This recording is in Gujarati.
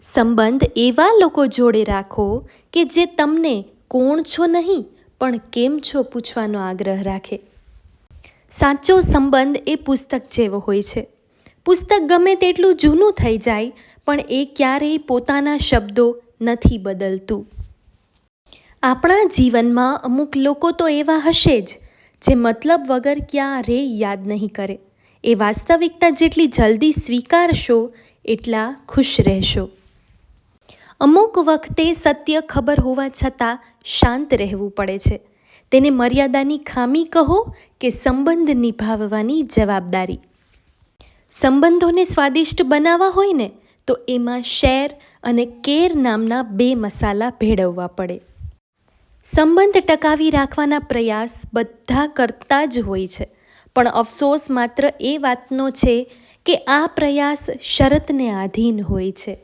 સંબંધ એવા લોકો જોડે રાખો કે જે તમને કોણ છો નહીં પણ કેમ છો પૂછવાનો આગ્રહ રાખે. સાચો સંબંધ એ પુસ્તક જેવો હોય છે. પુસ્તક ગમે તેટલું જૂનું થઈ જાય પણ એ ક્યારેય પોતાના શબ્દો નથી બદલતું. આપણા જીવનમાં અમુક લોકો તો એવા હશે જ જે મતલબ વગર ક્યારેય યાદ નહીં કરે. એ વાસ્તવિકતા જેટલી જલ્દી સ્વીકારશો એટલા ખુશ રહેશો. અમુક વખતે સત્ય ખબર હોવા છતાં શાંત રહેવું પડે છે. તેને મર્યાદાની ખામી કહો કે સંબંધ નિભાવવાની જવાબદારી. સંબંધોને સ્વાદિષ્ટ બનાવવા હોય ને તો એમાં શેર અને કેર નામના 2 મસાલા ભેળવવા પડે. સંબંધ ટકાવી રાખવાના પ્રયાસ બધા કરતા જ હોય છે, પણ અફસોસ માત્ર એ વાતનો છે કે આ પ્રયાસ શરતને આધીન હોય છે.